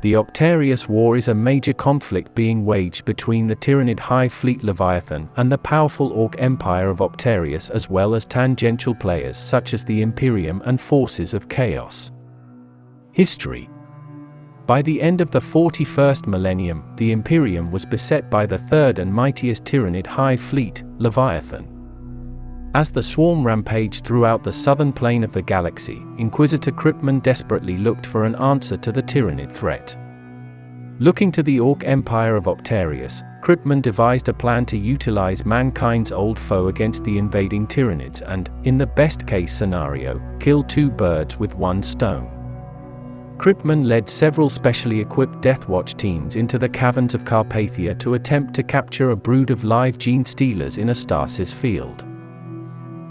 The Octarius War is a major conflict being waged between the Tyranid Hive Fleet Leviathan and the powerful Ork Empire of Octarius, as well as tangential players such as the Imperium and Forces of Chaos. History. By the end of the 41st millennium, the Imperium was beset by the third and mightiest Tyranid Hive Fleet, Leviathan. As the swarm rampaged throughout the southern plane of the galaxy, Inquisitor Kryptman desperately looked for an answer to the Tyranid threat. Looking to the Ork Empire of Octarius, Kryptman devised a plan to utilize mankind's old foe against the invading Tyranids and, in the best-case scenario, kill two birds with one stone. Kryptman led several specially equipped Deathwatch teams into the caverns of Carpathia to attempt to capture a brood of live gene stealers in a stasis field.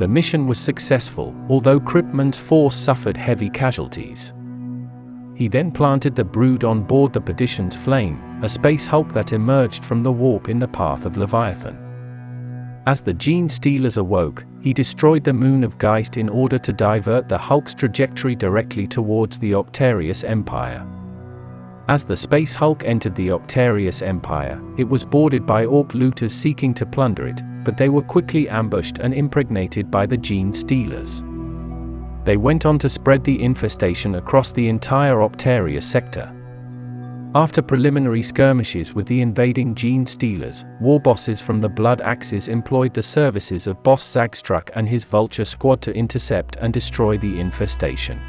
The mission was successful, although Kryptman's force suffered heavy casualties. He then planted the brood on board the Perdition's Flame, a space hulk that emerged from the warp in the path of Leviathan. As the gene stealers awoke, he destroyed the moon of Geist in order to divert the hulk's trajectory directly towards the Octarius Empire. As the space hulk entered the Octarius Empire, it was boarded by Ork looters seeking to plunder it, but they were quickly ambushed and impregnated by the gene stealers. They went on to spread the infestation across the entire Octarius sector. After preliminary skirmishes with the invading gene stealers, war bosses from the Blood Axes employed the services of Boss Zagstruck and his Vulture squad to intercept and destroy the infestation.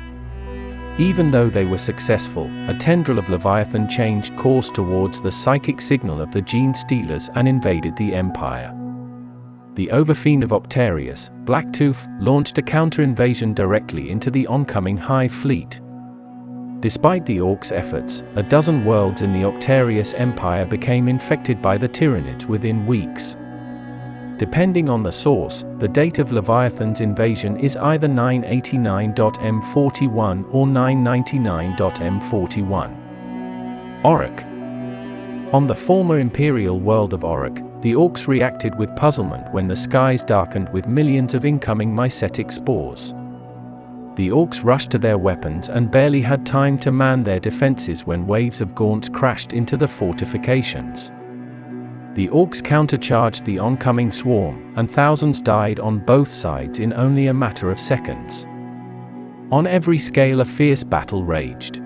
Even though they were successful, a tendril of Leviathan changed course towards the psychic signal of the gene stealers and invaded the Empire. The Overfiend of Octarius, Blacktooth, launched a counter-invasion directly into the oncoming Hive Fleet. Despite the Orks' efforts, a dozen worlds in the Octarius Empire became infected by the Tyranids within weeks. Depending on the source, the date of Leviathan's invasion is either 989.M41 or 999.M41. Orrok. On the former Imperial world of Orrok, the Orks reacted with puzzlement when the skies darkened with millions of incoming mycetic spores. The Orks rushed to their weapons and barely had time to man their defenses when waves of gaunts crashed into the fortifications. The Orks countercharged the oncoming swarm, and thousands died on both sides in only a matter of seconds. On every scale a fierce battle raged.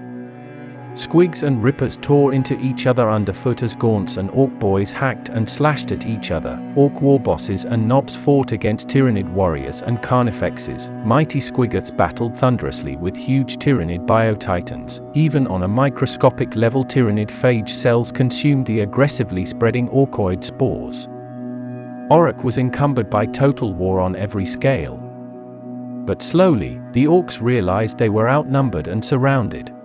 Squigs and Rippers tore into each other underfoot as Gaunts and Ork boys hacked and slashed at each other. Ork warbosses and Nobs fought against Tyranid warriors and Carnifexes. Mighty Squiggoths battled thunderously with huge Tyranid biotitans. Even on a microscopic level, Tyranid phage cells consumed the aggressively spreading Orkoid spores. Orrok was encumbered by total war on every scale. But slowly, the Orks realized they were outnumbered and surrounded.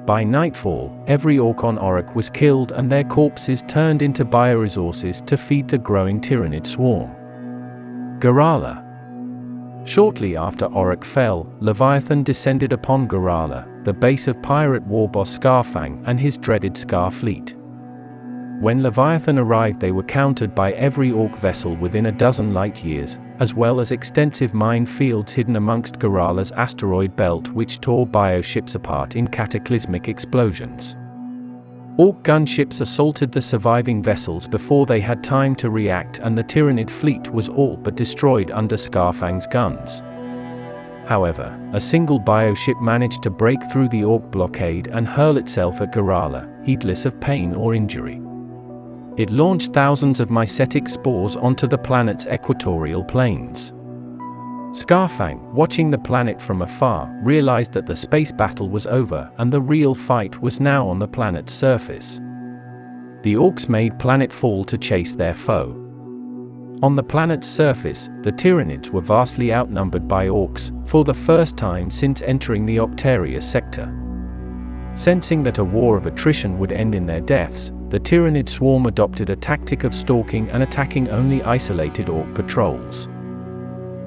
By nightfall, every Ork on Orrok was killed and their corpses turned into bioresources to feed the growing Tyranid swarm. Ghorala. Shortly after Orrok fell, Leviathan descended upon Ghorala, the base of pirate warboss Scarfang and his dreaded Scar fleet. When Leviathan arrived, they were countered by every Ork vessel within a dozen light-years, as well as extensive minefields hidden amongst Ghorala's asteroid belt, which tore bioships apart in cataclysmic explosions. Ork gunships assaulted the surviving vessels before they had time to react, and the Tyranid fleet was all but destroyed under Scarfang's guns. However, a single bioship managed to break through the Ork blockade and hurl itself at Ghorala, heedless of pain or injury. It launched thousands of mycetic spores onto the planet's equatorial plains. Scarfang, watching the planet from afar, realized that the space battle was over and the real fight was now on the planet's surface. The Orks made planetfall to chase their foe. On the planet's surface, the Tyranids were vastly outnumbered by Orks, for the first time since entering the Octarius sector. Sensing that a war of attrition would end in their deaths, the Tyranid swarm adopted a tactic of stalking and attacking only isolated Ork patrols.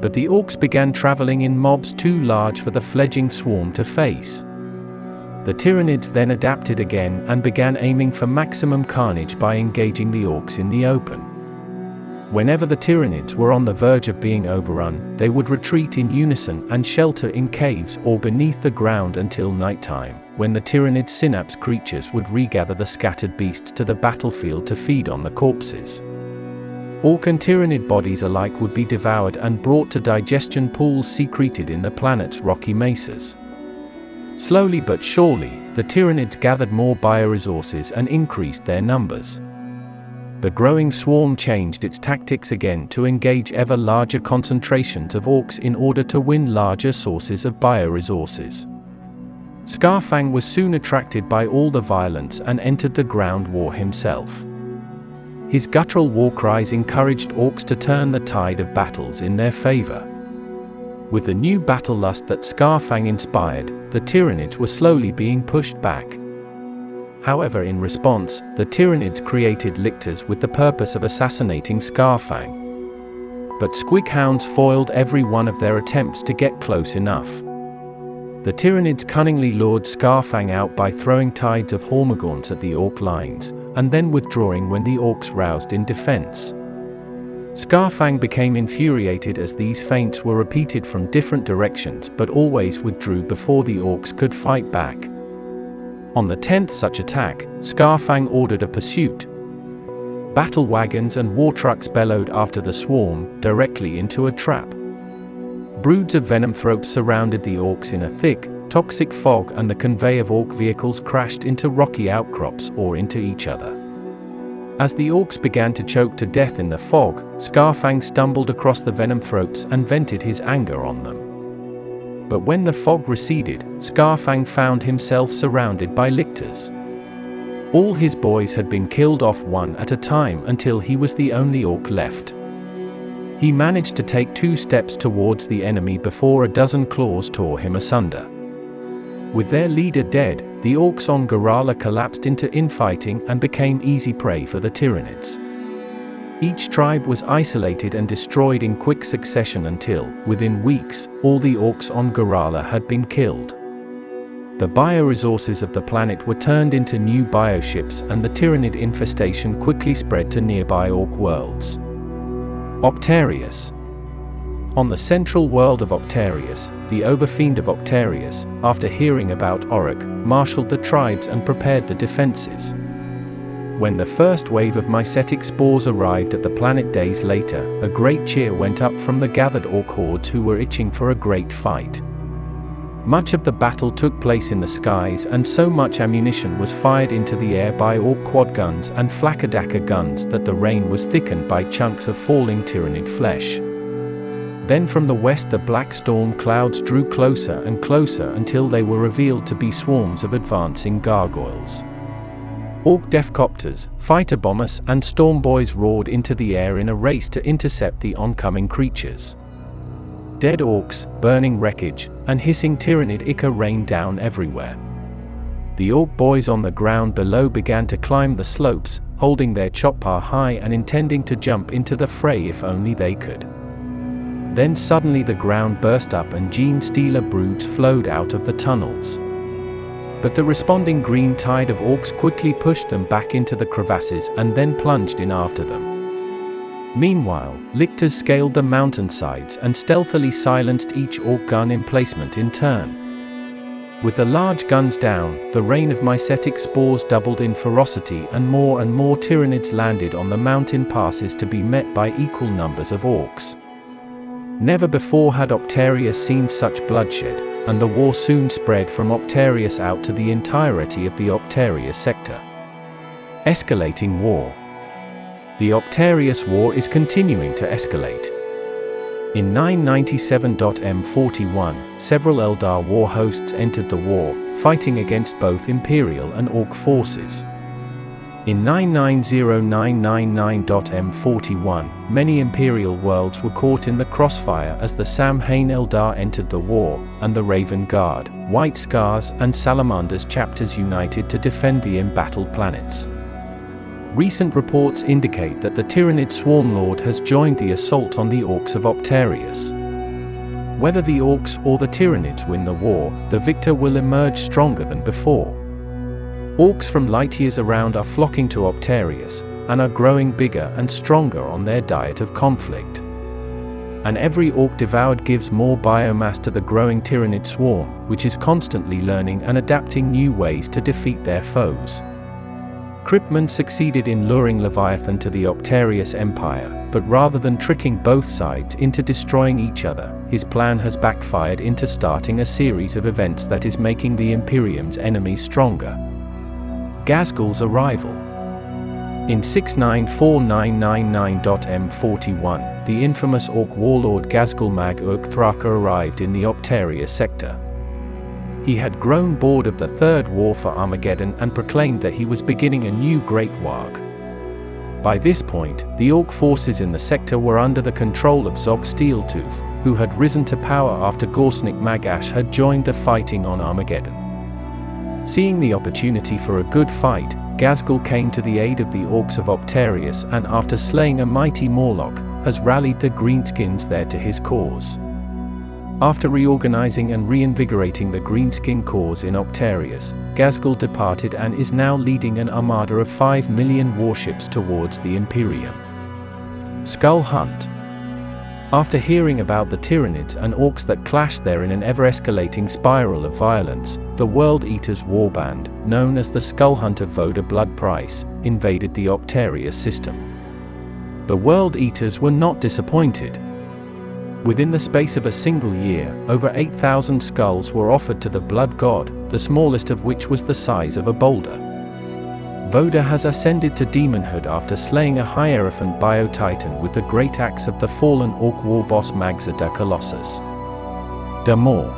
But the Orks began traveling in mobs too large for the fledgling swarm to face. The Tyranids then adapted again and began aiming for maximum carnage by engaging the Orks in the open. Whenever the Tyranids were on the verge of being overrun, they would retreat in unison and shelter in caves or beneath the ground until nighttime, when the Tyranid synapse creatures would regather the scattered beasts to the battlefield to feed on the corpses. Ork and Tyranid bodies alike would be devoured and brought to digestion pools secreted in the planet's rocky mesas. Slowly but surely, the Tyranids gathered more bioresources and increased their numbers. The growing swarm changed its tactics again to engage ever larger concentrations of orcs in order to win larger sources of bioresources. Scarfang was soon attracted by all the violence and entered the ground war himself. His guttural war cries encouraged orcs to turn the tide of battles in their favor. With the new battle lust that Scarfang inspired, the Tyranids were slowly being pushed back. However, in response, the Tyranids created lictors with the purpose of assassinating Scarfang. But Squighounds foiled every one of their attempts to get close enough. The Tyranids cunningly lured Scarfang out by throwing tides of Hormagaunts at the orc lines, and then withdrawing when the orcs roused in defense. Scarfang became infuriated as these feints were repeated from different directions but always withdrew before the orcs could fight back. On the 10th such attack, Scarfang ordered a pursuit. Battle wagons and war trucks bellowed after the swarm, directly into a trap. Broods of venomthropes surrounded the orcs in a thick, toxic fog, and the convoy of orc vehicles crashed into rocky outcrops or into each other. As the orcs began to choke to death in the fog, Scarfang stumbled across the venomthropes and vented his anger on them. But when the fog receded, Scarfang found himself surrounded by lictors. All his boys had been killed off one at a time until he was the only orc left. He managed to take 2 steps towards the enemy before a dozen claws tore him asunder. With their leader dead, the orcs on Ghorala collapsed into infighting and became easy prey for the Tyranids. Each tribe was isolated and destroyed in quick succession until, within weeks, all the orcs on Ghorala had been killed. The bioresources of the planet were turned into new bioships, and the Tyranid infestation quickly spread to nearby orc worlds. Octarius. On the central world of Octarius, the Overfiend of Octarius, after hearing about Orrok, marshaled the tribes and prepared the defenses. When the first wave of mycetic spores arrived at the planet days later, a great cheer went up from the gathered orc hordes who were itching for a great fight. Much of the battle took place in the skies, and so much ammunition was fired into the air by orc quad guns and flakadaka guns that the rain was thickened by chunks of falling Tyranid flesh. Then from the west the black storm clouds drew closer and closer until they were revealed to be swarms of advancing gargoyles. Orc defcopters, fighter bombers, and storm boys roared into the air in a race to intercept the oncoming creatures. Dead orcs, burning wreckage, and hissing Tyranid ichor rained down everywhere. The orc boys on the ground below began to climb the slopes, holding their chopper high and intending to jump into the fray if only they could. Then suddenly the ground burst up and gene stealer broods flowed out of the tunnels. But the responding green tide of orcs quickly pushed them back into the crevasses and then plunged in after them. Meanwhile, lictors scaled the mountainsides and stealthily silenced each orc gun emplacement in turn. With the large guns down, the rain of mycetic spores doubled in ferocity, and more Tyranids landed on the mountain passes to be met by equal numbers of orcs. Never before had Octarius seen such bloodshed, and the war soon spread from Octarius out to the entirety of the Octarius sector. Escalating War. The Octarius War is continuing to escalate. In 997 M41, several Eldar war hosts entered the war, fighting against both Imperial and Orc forces. In 990999 M41, many Imperial worlds were caught in the crossfire as the Samhain Eldar entered the war, and the Raven Guard, White Scars, and Salamander's chapters united to defend the embattled planets. Recent reports indicate that the Tyranid Swarmlord has joined the assault on the Orcs of Octarius. Whether the Orcs or the Tyranids win the war, the victor will emerge stronger than before. Orcs from light years around are flocking to Octarius, and are growing bigger and stronger on their diet of conflict. And every orc devoured gives more biomass to the growing Tyranid swarm, which is constantly learning and adapting new ways to defeat their foes. Kryptman succeeded in luring Leviathan to the Octarius Empire, but rather than tricking both sides into destroying each other, his plan has backfired into starting a series of events that is making the Imperium's enemies stronger. Ghazghkull's arrival. In 694999.M41, the infamous Orc warlord Ghazghkull Mag Urk Thraka arrived in the Octarius sector. He had grown bored of the Third War for Armageddon and proclaimed that he was beginning a new Great Warg. By this point, the Orc forces in the sector were under the control of Zog Steeltooth, who had risen to power after Gorsnik Magash had joined the fighting on Armageddon. Seeing the opportunity for a good fight, Ghazghkull came to the aid of the Orcs of Octarius and after slaying a mighty Morlock, has rallied the Greenskins there to his cause. After reorganizing and reinvigorating the Greenskin cause in Octarius, Ghazghkull departed and is now leading an armada of 5 million warships towards the Imperium. Skull Hunt. After hearing about the Tyranids and Orcs that clashed there in an ever-escalating spiral of violence, the World Eaters warband, known as the Skull Hunter Voda Blood Price, invaded the Octarius system. The World Eaters were not disappointed. Within the space of a single year, over 8,000 skulls were offered to the Blood God, the smallest of which was the size of a boulder. Voda has ascended to demonhood after slaying a Hierophant Bio-Titan with the great axe of the fallen Orc war boss Magza da Colossus. Damor.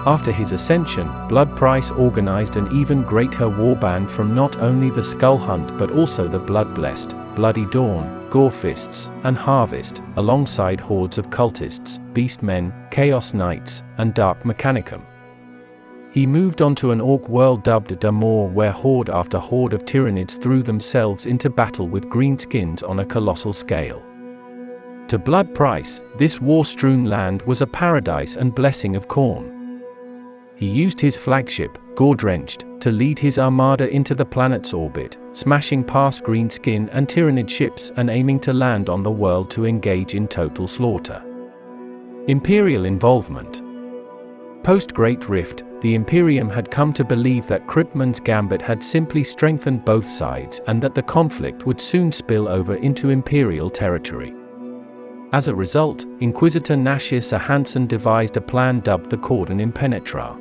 After his ascension, Blood Price organized an even greater warband from not only the Skull Hunt but also the Blood-Blessed, Bloody Dawn, Gorefists, and Harvest, alongside hordes of cultists, beastmen, Chaos Knights, and Dark Mechanicum. He moved on to an Orc world dubbed Damor, where horde after horde of Tyranids threw themselves into battle with Greenskins on a colossal scale. To Blood Price, this war-strewn land was a paradise and blessing of corn. He used his flagship, Gore-Drenched, to lead his armada into the planet's orbit, smashing past Greenskin and Tyranid ships and aiming to land on the world to engage in total slaughter. Imperial Involvement. Post-Great Rift, the Imperium had come to believe that Kryptman's gambit had simply strengthened both sides and that the conflict would soon spill over into Imperial territory. As a result, Inquisitor Nashius Hansen devised a plan dubbed the Cordon Impenetra.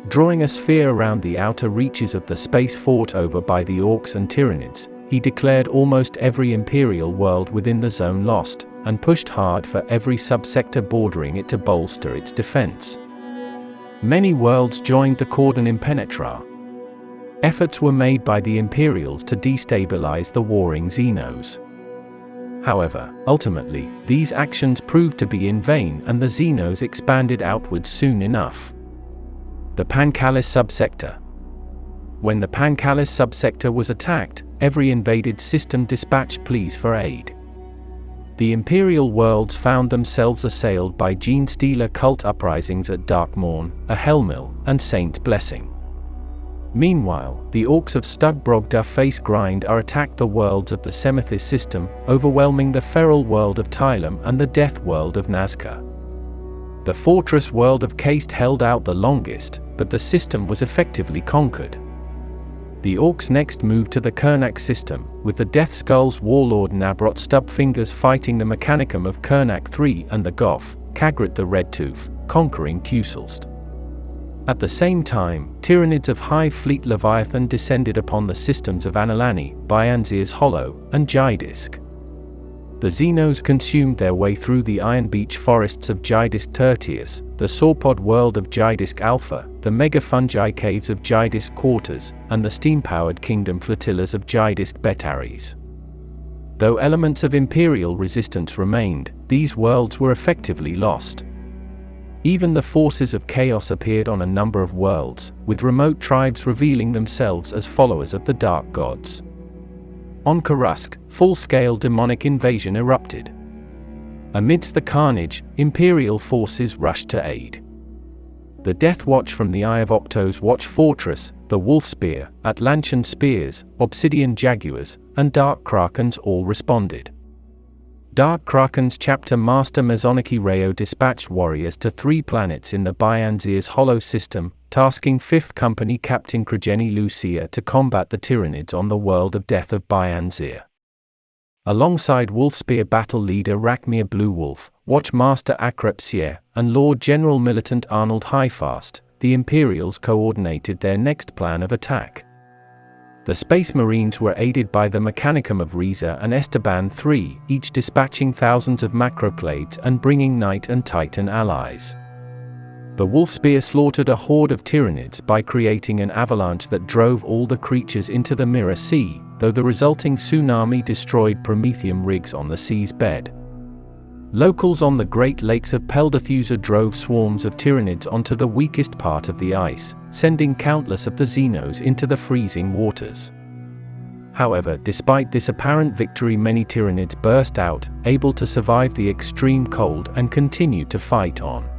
Drawing a sphere around the outer reaches of the space fought over by the Orcs and Tyranids, he declared almost every Imperial world within the zone lost, and pushed hard for every sub-sector bordering it to bolster its defense. Many worlds joined the Cordon Impenetra. Efforts were made by the Imperials to destabilize the warring Xenos. However, ultimately, these actions proved to be in vain and the Xenos expanded outwards soon enough. The Pankallis Sub-sector. When the Pankallis Sub-sector was attacked, every invaded system dispatched pleas for aid. The Imperial worlds found themselves assailed by Gene-Stealer cult uprisings at Darkmourn, a Hellmill, and Saint's Blessing. Meanwhile, the Orcs of Stugbrogda Face Grind are attacked the worlds of the Semethis system, overwhelming the feral world of Tylum and the death world of Nazca. The fortress world of Caste held out the longest, but the system was effectively conquered. The Orcs next moved to the Kernak system, with the Death Skull's warlord Nabrot Stubfingers fighting the Mechanicum of Kernak III and the Goth, Kagrit the Redtooth, conquering Kuselst. At the same time, Tyranids of Hive Fleet Leviathan descended upon the systems of Anilani, Byanzir's Hollow, and Jydisk. The Xenos consumed their way through the Iron Beach forests of Jydisk Tertius, the Sauropod world of Jydisk Alpha, the Mega-Fungi caves of Jydisk Quarters, and the steam-powered kingdom flotillas of Jydisk Betaries. Though elements of Imperial resistance remained, these worlds were effectively lost. Even the forces of chaos appeared on a number of worlds, with remote tribes revealing themselves as followers of the Dark Gods. On Karusk, full-scale demonic invasion erupted. Amidst the carnage, Imperial forces rushed to aid. The Death Watch from the Eye of Octo's Watch Fortress, the Wolf Spear, Atlantean Spears, Obsidian Jaguars, and Dark Krakens all responded. Dark Kraken's Chapter Master Mezoniki Rayo dispatched warriors to 3 planets in the Byanzir's Hollow system, tasking 5th Company Captain Krajeni Lucia to combat the Tyranids on the world of death of Byanzir. Alongside Wolfspear battle leader Rakmir Blue Wolf, Watchmaster Akrepsier, and Lord General Militant Arnold Highfast, the Imperials coordinated their next plan of attack. The Space Marines were aided by the Mechanicum of Riza and Esteban III, each dispatching thousands of macroclades and bringing Knight and Titan allies. The Wolfspear slaughtered a horde of Tyranids by creating an avalanche that drove all the creatures into the Mirror Sea, though the resulting tsunami destroyed Prometheum rigs on the sea's bed. Locals on the Great Lakes of Peldothusa drove swarms of Tyranids onto the weakest part of the ice, sending countless of the Xenos into the freezing waters. However, despite this apparent victory, many Tyranids burst out, able to survive the extreme cold and continue to fight on.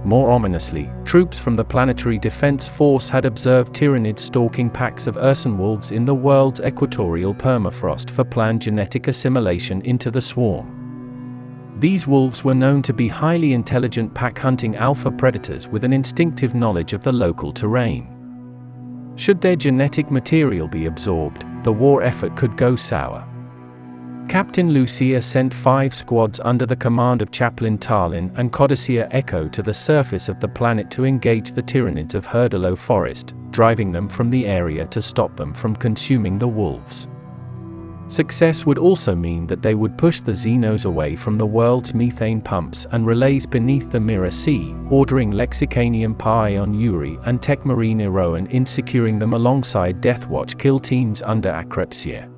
More ominously, troops from the Planetary Defense Force had observed Tyranids stalking packs of Urson wolves in the world's equatorial permafrost for planned genetic assimilation into the swarm. These wolves were known to be highly intelligent pack-hunting alpha predators with an instinctive knowledge of the local terrain. Should their genetic material be absorbed, the war effort could go sour. Captain Lucia sent 5 squads under the command of Chaplain Tarlin and Codicea Echo to the surface of the planet to engage the Tyranids of Herdalo Forest, driving them from the area to stop them from consuming the wolves. Success would also mean that they would push the Xenos away from the world's methane pumps and relays beneath the Mirror Sea, ordering Lexicanium Paion Yuri and Techmarine Iroan in securing them alongside Deathwatch kill teams under Akrepsier.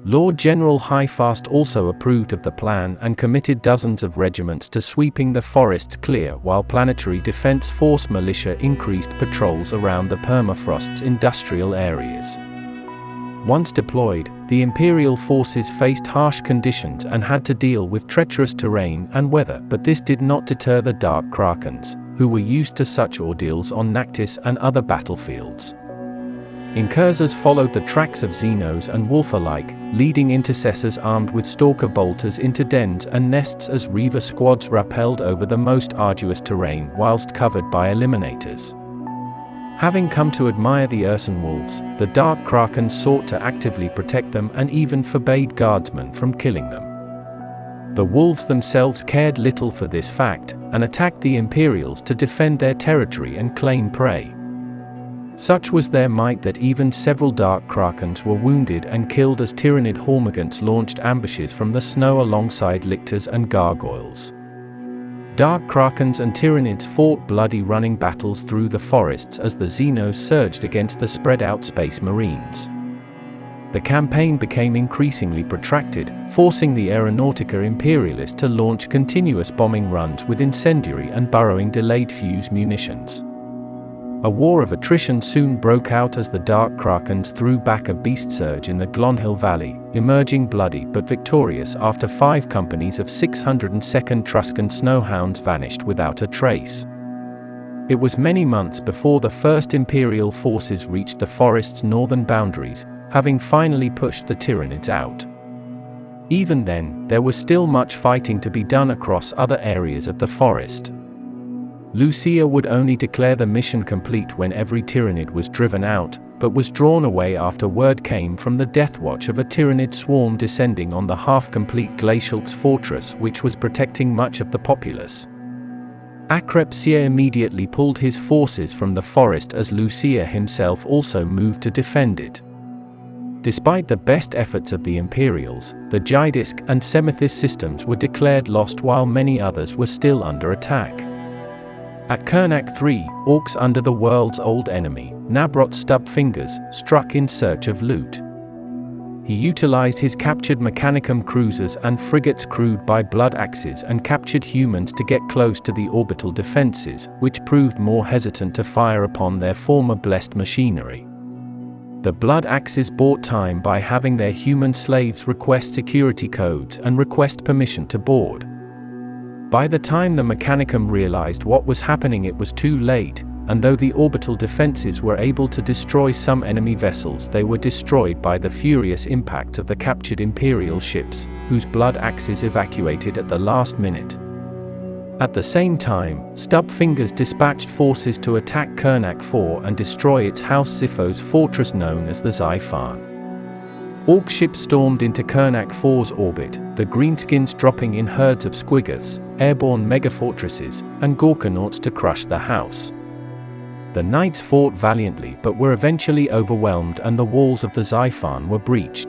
Lord General Highfast also approved of the plan and committed dozens of regiments to sweeping the forests clear, while Planetary Defense Force militia increased patrols around the permafrost's industrial areas. Once deployed, the Imperial forces faced harsh conditions and had to deal with treacherous terrain and weather, but this did not deter the Dark Krakens, who were used to such ordeals on Nactis and other battlefields. Incursors followed the tracks of Xenos and Wolf alike, leading intercessors armed with stalker bolters into dens and nests as Reaver squads rappelled over the most arduous terrain whilst covered by eliminators. Having come to admire the Urson wolves, the Dark Kraken sought to actively protect them and even forbade guardsmen from killing them. The wolves themselves cared little for this fact, and attacked the Imperials to defend their territory and claim prey. Such was their might that even several Dark Krakens were wounded and killed as Tyranid Hormigants launched ambushes from the snow alongside lictors and gargoyles. Dark Krakens and Tyranids fought bloody running battles through the forests as the Xenos surged against the spread-out Space Marines. The campaign became increasingly protracted, forcing the Aeronautica Imperialis to launch continuous bombing runs with incendiary and burrowing delayed fuse munitions. A war of attrition soon broke out as the Dark Krakens threw back a beast surge in the Glonhill Valley, emerging bloody but victorious after 5 companies of 602nd Truscan Snowhounds vanished without a trace. It was many months before the first Imperial forces reached the forest's northern boundaries, having finally pushed the Tyranids out. Even then, there was still much fighting to be done across other areas of the forest. Lucia would only declare the mission complete when every Tyranid was driven out, but was drawn away after word came from the Deathwatch of a Tyranid swarm descending on the half-complete Glacialk's fortress, which was protecting much of the populace. Akrepsier immediately pulled his forces from the forest as Lucia himself also moved to defend it. Despite the best efforts of the Imperials, the Jaidisk and Semithis systems were declared lost while many others were still under attack. At Kernak III, Orks under the world's old enemy, Nabrot Stubfingers, struck in search of loot. He utilized his captured Mechanicum cruisers and frigates crewed by blood axes and captured humans to get close to the orbital defenses, which proved more hesitant to fire upon their former blessed machinery. The blood axes bought time by having their human slaves request security codes and request permission to board. By the time the Mechanicum realized what was happening, it was too late, and though the orbital defenses were able to destroy some enemy vessels, they were destroyed by the furious impacts of the captured Imperial ships, whose blood axes evacuated at the last minute. At the same time, Stubfingers dispatched forces to attack Kurnak IV and destroy its House Zipho's fortress known as the Xiphon. Ork ships stormed into Kurnak IV's orbit, the Greenskins dropping in herds of Squiggoths, airborne megafortresses, and Gorkanauts to crush the house. The knights fought valiantly but were eventually overwhelmed and the walls of the Xiphon were breached.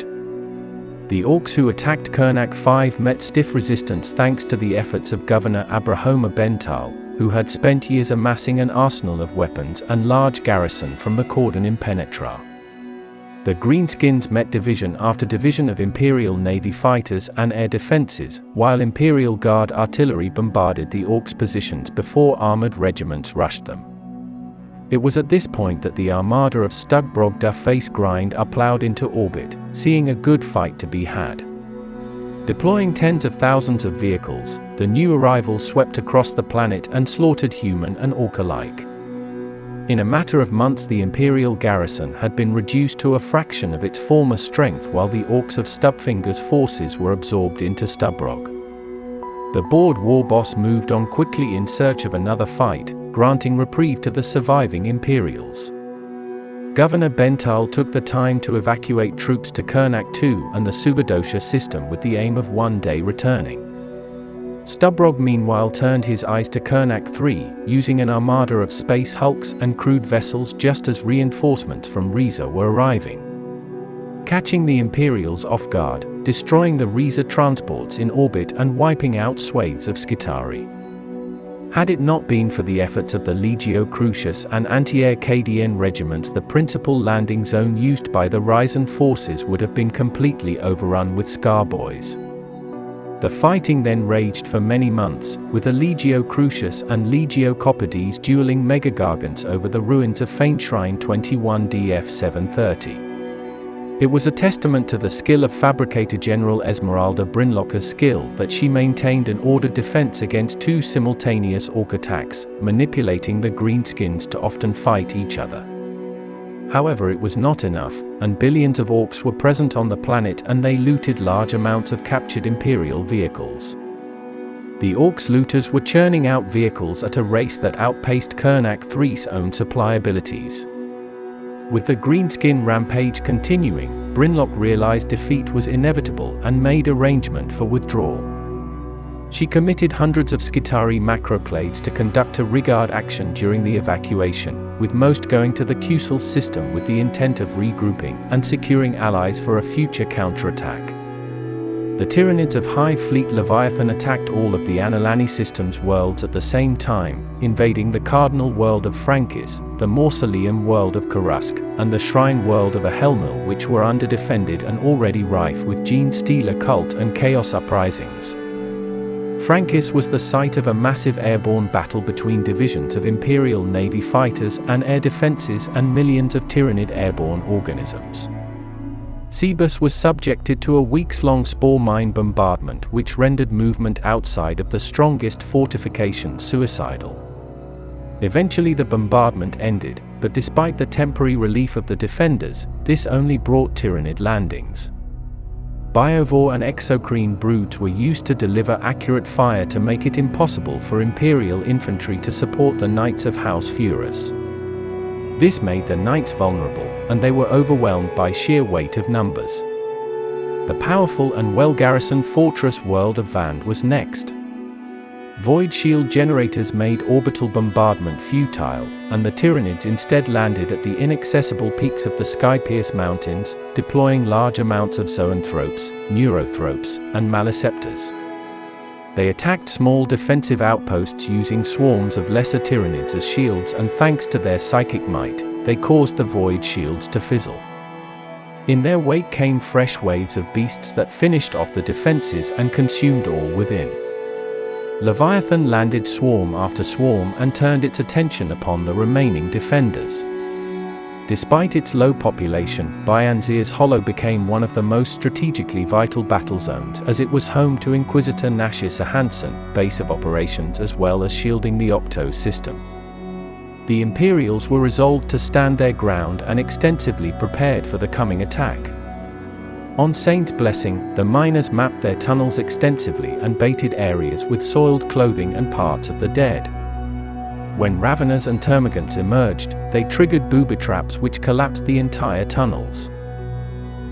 The Orks who attacked Kurnak V met stiff resistance thanks to the efforts of Governor Abrahoma Bental, who had spent years amassing an arsenal of weapons and large garrison from the cordon impenetrable. The Greenskins met division after division of Imperial Navy fighters and air defenses, while Imperial Guard artillery bombarded the Orks' positions before armored regiments rushed them. It was at this point that the armada of Stugbrog da Face Grind are ploughed into orbit, seeing a good fight to be had. Deploying tens of thousands of vehicles, the new arrivals swept across the planet and slaughtered human and orc alike. In a matter of months, the Imperial garrison had been reduced to a fraction of its former strength, while the Orks of Stubfinger's forces were absorbed into Stubbrog. The bored war boss moved on quickly in search of another fight, granting reprieve to the surviving Imperials. Governor Bental took the time to evacuate troops to Kurnak II and the Subadosha system with the aim of one day returning. Stubbrog meanwhile turned his eyes to Kurnak III, using an armada of space hulks and crewed vessels just as reinforcements from Riza were arriving. Catching the Imperials off guard, destroying the Riza transports in orbit and wiping out swathes of Skitarii. Had it not been for the efforts of the Legio Crucius and Anti-Air Cadian regiments, the principal landing zone used by the Ryzen forces would have been completely overrun with Scarboys. The fighting then raged for many months, with the Legio Crucius and Legio Copides dueling megagargants over the ruins of Faint Shrine 21 DF 730. It was a testament to the skill of Fabricator General Esmeralda Brynlocker's skill that she maintained an ordered defense against two simultaneous Ork attacks, manipulating the Greenskins to often fight each other. However, it was not enough, and billions of Orks were present on the planet and they looted large amounts of captured Imperial vehicles. The Orks looters were churning out vehicles at a rate that outpaced Kurnak III's own supply abilities. With the Greenskin rampage continuing, Brynlock realized defeat was inevitable and made arrangement for withdrawal. She committed hundreds of Skitarii macroclades to conduct a rigard action during the evacuation, with most going to the Kusal system with the intent of regrouping and securing allies for a future counterattack. The Tyranids of Hive Fleet Leviathan attacked all of the Anilani system's worlds at the same time, invading the Cardinal world of Frankis, the Mausoleum world of Karusk, and the Shrine world of Ahelmil, which were underdefended and already rife with Gene Stealer cult and chaos uprisings. Frankis was the site of a massive airborne battle between divisions of Imperial Navy fighters and air defenses and millions of Tyranid airborne organisms. Cebus was subjected to a weeks-long spore mine bombardment which rendered movement outside of the strongest fortifications suicidal. Eventually the bombardment ended, but despite the temporary relief of the defenders, this only brought Tyranid landings. Biovore and exocrine broods were used to deliver accurate fire to make it impossible for Imperial infantry to support the Knights of House Furus. This made the Knights vulnerable, and they were overwhelmed by sheer weight of numbers. The powerful and well-garrisoned fortress world of Vand was next. Void shield generators made orbital bombardment futile, and the Tyranids instead landed at the inaccessible peaks of the Skypierce Mountains, deploying large amounts of zoanthropes, neurothropes, and maleceptors. They attacked small defensive outposts using swarms of lesser Tyranids as shields, and thanks to their psychic might, they caused the void shields to fizzle. In their wake came fresh waves of beasts that finished off the defenses and consumed all within. Leviathan landed swarm after swarm and turned its attention upon the remaining defenders. Despite its low population, Byanzir's Hollow became one of the most strategically vital battle zones, as it was home to Inquisitor Nashis Hansen, base of operations, as well as shielding the Octos system. The Imperials were resolved to stand their ground and extensively prepared for the coming attack. On Saint's Blessing, the miners mapped their tunnels extensively and baited areas with soiled clothing and parts of the dead. When Raveners and Termagants emerged, they triggered booby traps which collapsed the entire tunnels.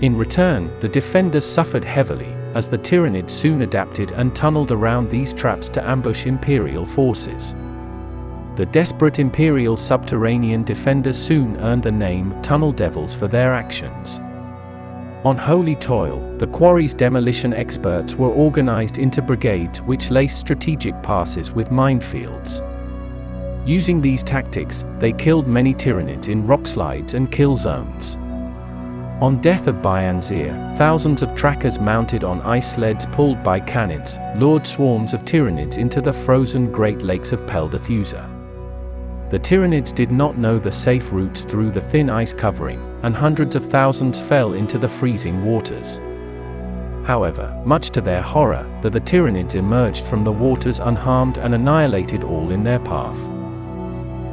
In return, the defenders suffered heavily, as the Tyranids soon adapted and tunneled around these traps to ambush Imperial forces. The desperate Imperial subterranean defenders soon earned the name Tunnel Devils for their actions. On Holy Toil, the quarry's demolition experts were organized into brigades which laced strategic passes with minefields. Using these tactics, they killed many Tyranids in rockslides and kill zones. On Death of Byanzir, thousands of trackers mounted on ice sleds pulled by canids lured swarms of Tyranids into the frozen Great Lakes of Pel Diffuser. The Tyranids did not know the safe routes through the thin ice covering, and hundreds of thousands fell into the freezing waters. However, much to their horror, the Tyranids emerged from the waters unharmed and annihilated all in their path.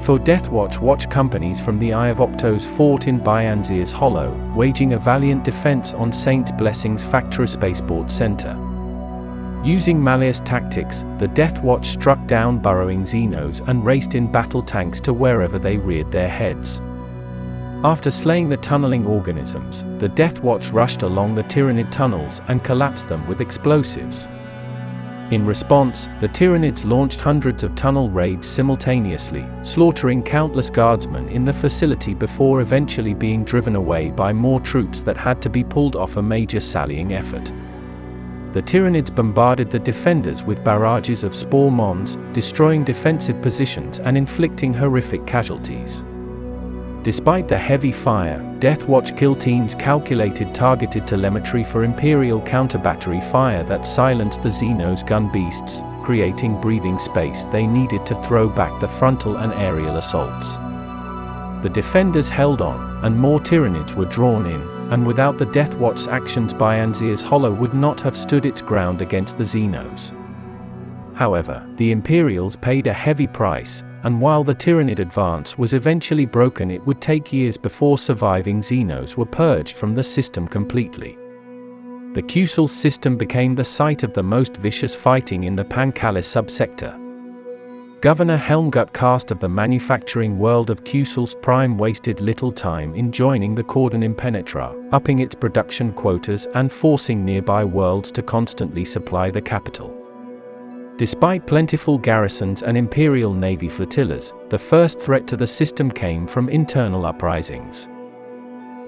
For Deathwatch, watch companies from the Eye of Octos fought in Byanzir's Hollow, waging a valiant defense on Saint's Blessing's Factora Spaceport Center. Using Malleus tactics, the Deathwatch struck down burrowing Xenos and raced in battle tanks to wherever they reared their heads. After slaying the tunneling organisms, the Deathwatch rushed along the Tyranid tunnels and collapsed them with explosives. In response, the Tyranids launched hundreds of tunnel raids simultaneously, slaughtering countless guardsmen in the facility before eventually being driven away by more troops that had to be pulled off a major sallying effort. The Tyranids bombarded the defenders with barrages of spore mons, destroying defensive positions and inflicting horrific casualties. Despite the heavy fire, Deathwatch kill teams calculated targeted telemetry for Imperial counter-battery fire that silenced the Xenos gun beasts, creating breathing space they needed to throw back the frontal and aerial assaults. The defenders held on, and more Tyranids were drawn in, and without the Deathwatch's actions, Byanzir's Hollow would not have stood its ground against the Xenos. However, the Imperials paid a heavy price, and while the Tyranid advance was eventually broken, it would take years before surviving Xenos were purged from the system completely. The Ghazghkull system became the site of the most vicious fighting in the Pankallis Sub-sector. Governor Helmgut Cast of the manufacturing world of Ghazghkull's Prime wasted little time in joining the Cordon Impenetra, upping its production quotas and forcing nearby worlds to constantly supply the capital. Despite plentiful garrisons and Imperial Navy flotillas, the first threat to the system came from internal uprisings.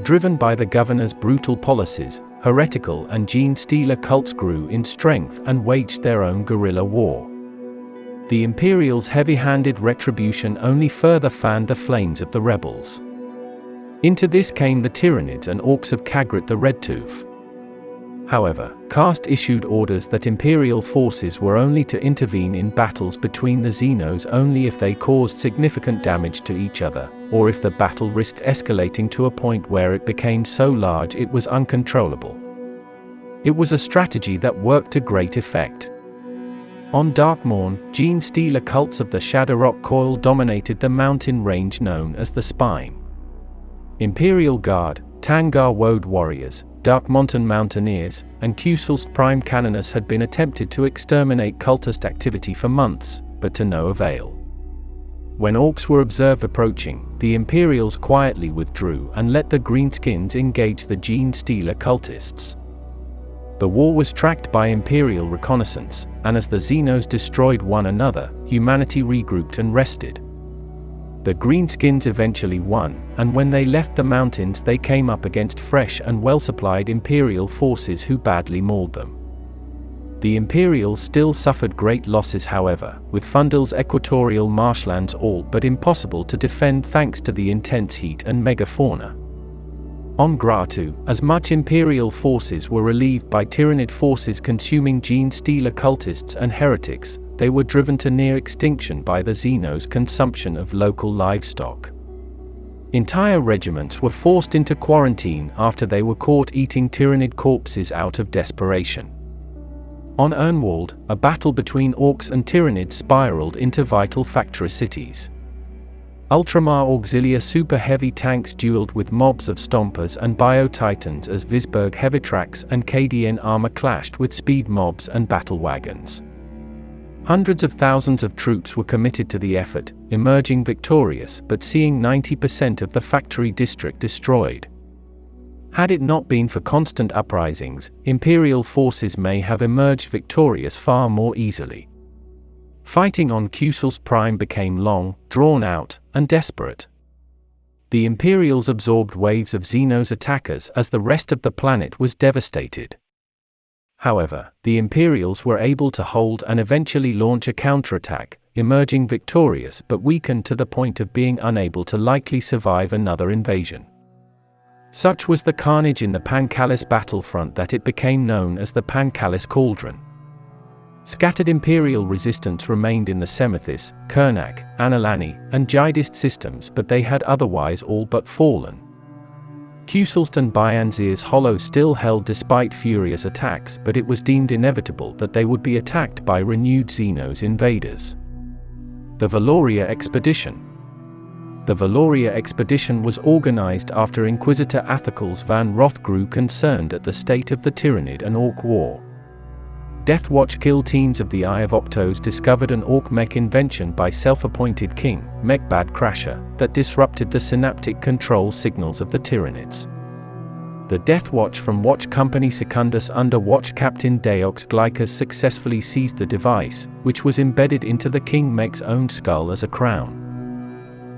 Driven by the governor's brutal policies, heretical and gene-stealer cults grew in strength and waged their own guerrilla war. The Imperials' heavy-handed retribution only further fanned the flames of the rebels. Into this came the Tyranids and Orcs of Khagrat the Redtooth. However, Cast issued orders that Imperial forces were only to intervene in battles between the Xenos only if they caused significant damage to each other, or if the battle risked escalating to a point where it became so large it was uncontrollable. It was a strategy that worked to great effect. On Darkmourn, gene-stealer cults of the Shadowrock Coil dominated the mountain range known as the Spine. Imperial Guard, Tangar Woad warriors, Dark Mountain Mountaineers, and Ghazghkull's Prime Canonus had been attempted to exterminate cultist activity for months, but to no avail. When Orcs were observed approaching, the Imperials quietly withdrew and let the Greenskins engage the gene-stealer cultists. The war was tracked by Imperial reconnaissance, and as the Xenos destroyed one another, humanity regrouped and rested. The Greenskins eventually won, and when they left the mountains they came up against fresh and well-supplied Imperial forces who badly mauled them. The Imperials still suffered great losses however, with Fundal's equatorial marshlands all but impossible to defend thanks to the intense heat and megafauna. On Gratu, as much Imperial forces were relieved by Tyranid forces consuming gene-stealer cultists and heretics, they were driven to near extinction by the Xenos' consumption of local livestock. Entire regiments were forced into quarantine after they were caught eating Tyranid corpses out of desperation. On Ernwald, a battle between Orks and Tyranids spiraled into vital factory cities. Ultramar Auxilia super heavy tanks dueled with mobs of Stompers and Bio-Titans as Visburg Heavitrax and KDN armor clashed with speed mobs and battle wagons. Hundreds of thousands of troops were committed to the effort, emerging victorious but seeing 90% of the factory district destroyed. Had it not been for constant uprisings, Imperial forces may have emerged victorious far more easily. Fighting on Qsul's Prime became long, drawn out, and desperate. The Imperials absorbed waves of Xenos attackers as the rest of the planet was devastated. However, the Imperials were able to hold and eventually launch a counterattack, emerging victorious but weakened to the point of being unable to likely survive another invasion. Such was the carnage in the Pankallis battlefront that it became known as the Pankallis Cauldron. Scattered Imperial resistance remained in the Semithis, Kernak, Anilani, and Jihadist systems, but they had otherwise all but fallen. Qsulst and Byanzir's Hollow still held despite furious attacks, but it was deemed inevitable that they would be attacked by renewed Xenos invaders. The Veloria Expedition. The Veloria Expedition was organized after Inquisitor Athacles van Roth grew concerned at the state of the Tyranid and Ork War. Deathwatch kill teams of the Eye of Octos discovered an Ork mech invention by self-appointed King, Mechbad Crasher, that disrupted the synaptic control signals of the Tyranids. The Deathwatch from Watch Company Secundus under Watch Captain Ghazghkull successfully seized the device, which was embedded into the King Mech's own skull as a crown.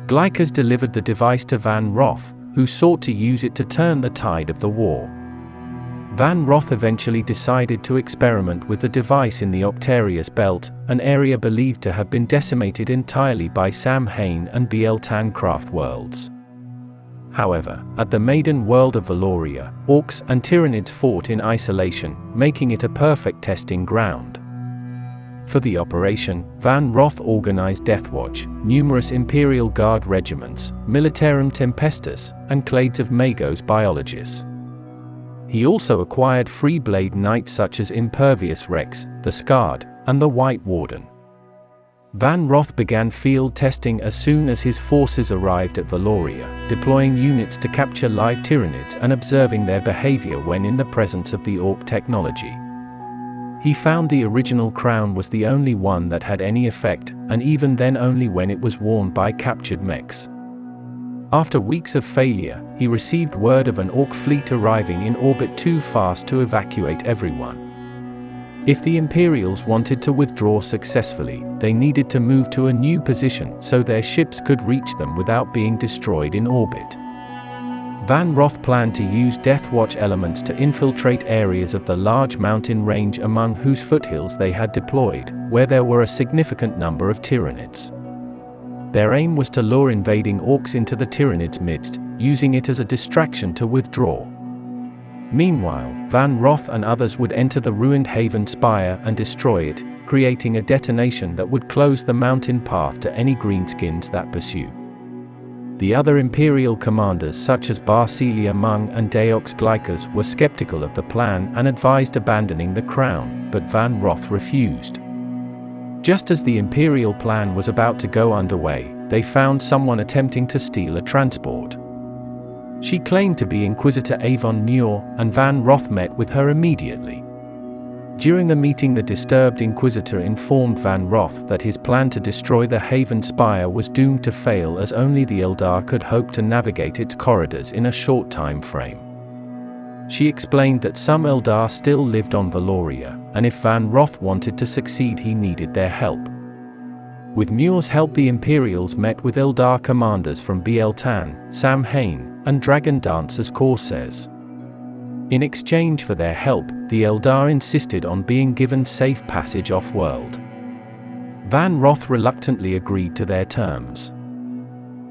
Glykas delivered the device to Van Roth, who sought to use it to turn the tide of the war. Van Roth eventually decided to experiment with the device in the Octarius Belt, an area believed to have been decimated entirely by Samhain and Biel-Tan craft worlds. However, at the maiden world of Veloria, Orks and Tyranids fought in isolation, making it a perfect testing ground. For the operation, Van Roth organized Deathwatch, numerous Imperial Guard regiments, Militarum Tempestus, and clades of Magos biologists. He also acquired free blade knights such as Impervious Rex, the Scarred, and the White Warden. Van Roth began field testing as soon as his forces arrived at Veloria, deploying units to capture live Tyranids and observing their behavior when in the presence of the Ork technology. He found the original crown was the only one that had any effect, and even then only when it was worn by captured mechs. After weeks of failure, he received word of an Ork fleet arriving in orbit too fast to evacuate everyone. If the Imperials wanted to withdraw successfully, they needed to move to a new position so their ships could reach them without being destroyed in orbit. Van Roth planned to use Deathwatch elements to infiltrate areas of the large mountain range among whose foothills they had deployed, where there were a significant number of Tyranids. Their aim was to lure invading Orks into the Tyranids' midst, using it as a distraction to withdraw. Meanwhile, Van Roth and others would enter the ruined Haven Spire and destroy it, creating a detonation that would close the mountain path to any greenskins that pursue. The other Imperial commanders such as Barcelia Mung and Ghazghkull were skeptical of the plan and advised abandoning the crown, but Van Roth refused. Just as the Imperial plan was about to go underway, they found someone attempting to steal a transport. She claimed to be Inquisitor Avon Muir, and Van Roth met with her immediately. During the meeting, the disturbed Inquisitor informed Van Roth that his plan to destroy the Haven Spire was doomed to fail, as only the Eldar could hope to navigate its corridors in a short time frame. She explained that some Eldar still lived on Veloria, and if Van Roth wanted to succeed he needed their help. With Muir's help, the Imperials met with Eldar commanders from Biel-Tan, Samhain, and Dragon Dancer's Corsairs. In exchange for their help, the Eldar insisted on being given safe passage off-world. Van Roth reluctantly agreed to their terms.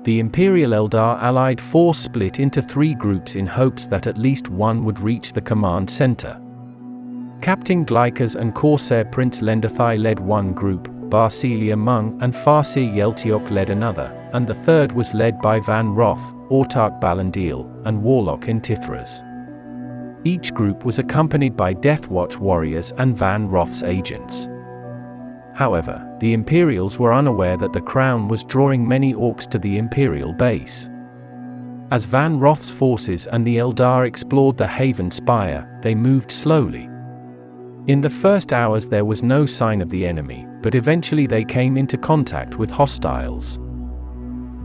The Imperial Eldar allied force split into 3 groups in hopes that at least one would reach the command center. Captain Glykas and Corsair Prince Lendathai led one group, Barcelia Mung and Farseer Yeltiok led another, and the third was led by Van Roth, Autarch Balandil, and Warlock Intithras. Each group was accompanied by Deathwatch warriors and Van Roth's agents. However, the Imperials were unaware that the Crown was drawing many Orks to the Imperial base. As Van Roth's forces and the Eldar explored the Haven Spire, they moved slowly. In the first hours there was no sign of the enemy, but eventually they came into contact with hostiles.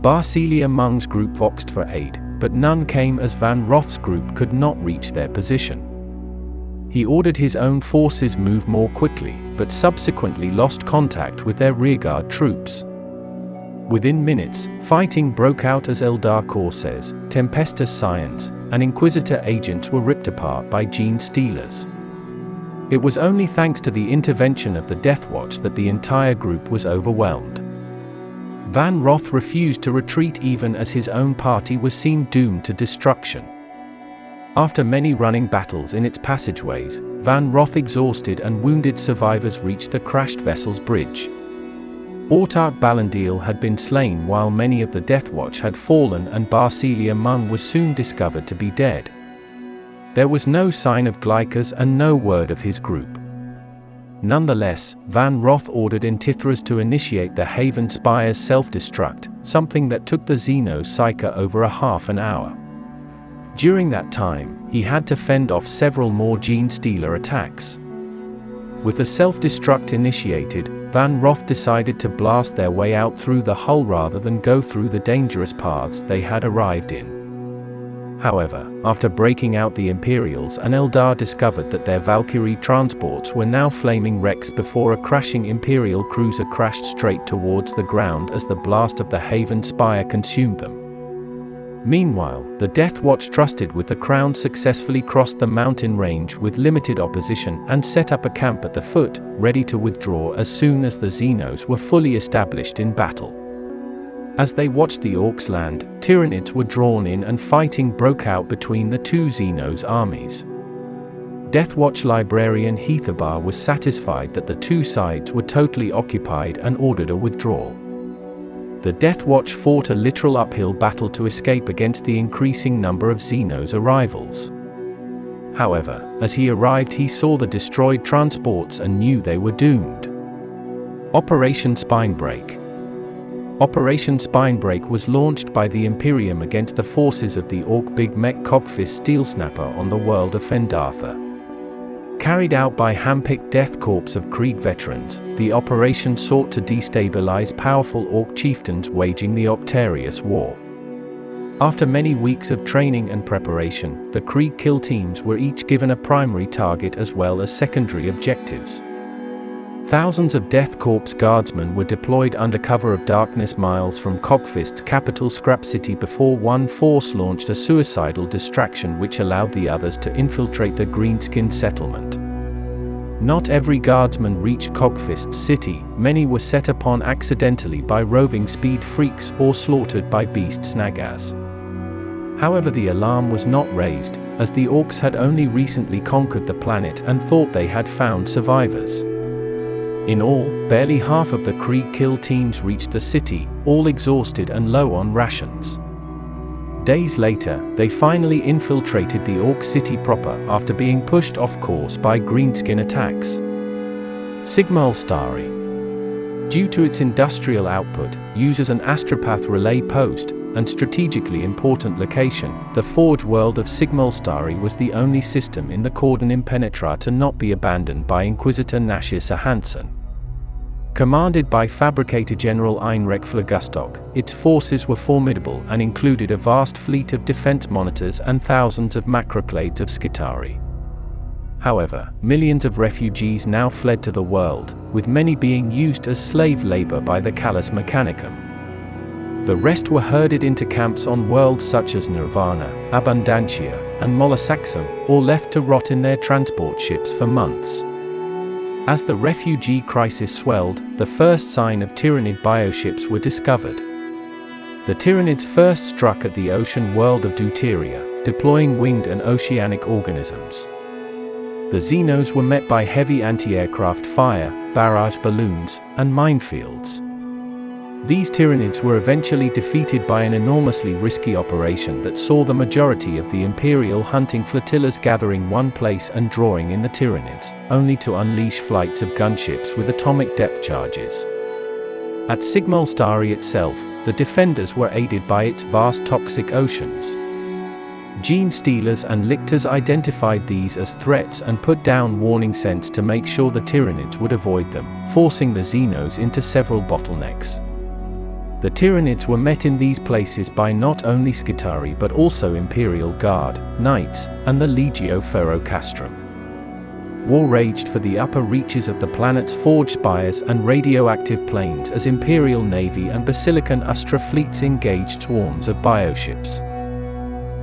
Barcelia Mung's group voxed for aid, but none came as Van Roth's group could not reach their position. He ordered his own forces move more quickly, but subsequently lost contact with their rearguard troops. Within minutes, fighting broke out as Eldar Corsairs, Tempestus Scions, and Inquisitor agents were ripped apart by Gene Stealers. It was only thanks to the intervention of the Deathwatch that the entire group was overwhelmed. Van Roth refused to retreat even as his own party was seen doomed to destruction. After many running battles in its passageways, Van Roth exhausted and wounded survivors reached the crashed vessel's bridge. Autarch Balandil had been slain while many of the Deathwatch had fallen, and Barcelia Mung was soon discovered to be dead. There was no sign of Glycas and no word of his group. Nonetheless, Van Roth ordered Intithras to initiate the Haven Spire's self-destruct, something that took the Xenos Psyker over a half an hour. During that time, he had to fend off several more Gene Stealer attacks. With the self-destruct initiated, Van Roth decided to blast their way out through the hull rather than go through the dangerous paths they had arrived in. However, after breaking out the Imperials, and Eldar discovered that their Valkyrie transports were now flaming wrecks before a crashing Imperial cruiser crashed straight towards the ground as the blast of the Haven Spire consumed them. Meanwhile, the Deathwatch, trusted with the Crown, successfully crossed the mountain range with limited opposition and set up a camp at the foot, ready to withdraw as soon as the Xenos were fully established in battle. As they watched the Orks land, Tyranids were drawn in and fighting broke out between the two Xenos armies. Deathwatch librarian Heathabar was satisfied that the two sides were totally occupied and ordered a withdrawal. The Deathwatch fought a literal uphill battle to escape against the increasing number of Xenos arrivals. However, as he arrived he saw the destroyed transports and knew they were doomed. Operation Spinebreak. Operation Spinebreak was launched by the Imperium against the forces of the Ork Big Mech Cogfist Steel Snapper on the world of Fendartha. Carried out by handpicked death corps of Krieg veterans, the operation sought to destabilize powerful Ork chieftains waging the Octarius War. After many weeks of training and preparation, the Krieg kill teams were each given a primary target as well as secondary objectives. Thousands of Death Corps guardsmen were deployed under cover of darkness miles from Cogfist's capital Scrap City before one force launched a suicidal distraction which allowed the others to infiltrate the Greenskin settlement. Not every guardsman reached Cogfist's city, many were set upon accidentally by roving speed freaks or slaughtered by beast snaggers. However, the alarm was not raised, as the Orks had only recently conquered the planet and thought they had found survivors. In all, barely half of the Krieg kill teams reached the city, all exhausted and low on rations. Days later, they finally infiltrated the Ork city proper after being pushed off course by Greenskin attacks. Sigma-Ulstari. Due to its industrial output, used as an astropath relay post, and strategically important location, the Forge world of Sigma-Ulstari was the only system in the Cordon Impenetra to not be abandoned by Inquisitor Nashir Hansen. Commanded by Fabricator General Einrek Phlegustok, its forces were formidable and included a vast fleet of defense monitors and thousands of macroclades of Skitarii. However, millions of refugees now fled to the world, with many being used as slave labor by the Callus Mechanicum. The rest were herded into camps on worlds such as Nirvana, Abundantia, and Molasaxum, or left to rot in their transport ships for months. As the refugee crisis swelled, the first sign of Tyranid bioships were discovered. The Tyranids first struck at the ocean world of Deuteria, deploying winged and oceanic organisms. The Xenos were met by heavy anti-aircraft fire, barrage balloons, and minefields. These Tyranids were eventually defeated by an enormously risky operation that saw the majority of the Imperial hunting flotillas gathering one place and drawing in the Tyranids, only to unleash flights of gunships with atomic depth charges. At Sigma-Ulstari itself, the defenders were aided by its vast toxic oceans. Gene stealers and lictors identified these as threats and put down warning scents to make sure the Tyranids would avoid them, forcing the Xenos into several bottlenecks. The Tyranids were met in these places by not only Scutari but also Imperial Guard, Knights, and the Legio Ferro-Castrum. War raged for the upper reaches of the planet's forged spires and radioactive plains as Imperial Navy and Basilican Astra fleets engaged swarms of bioships.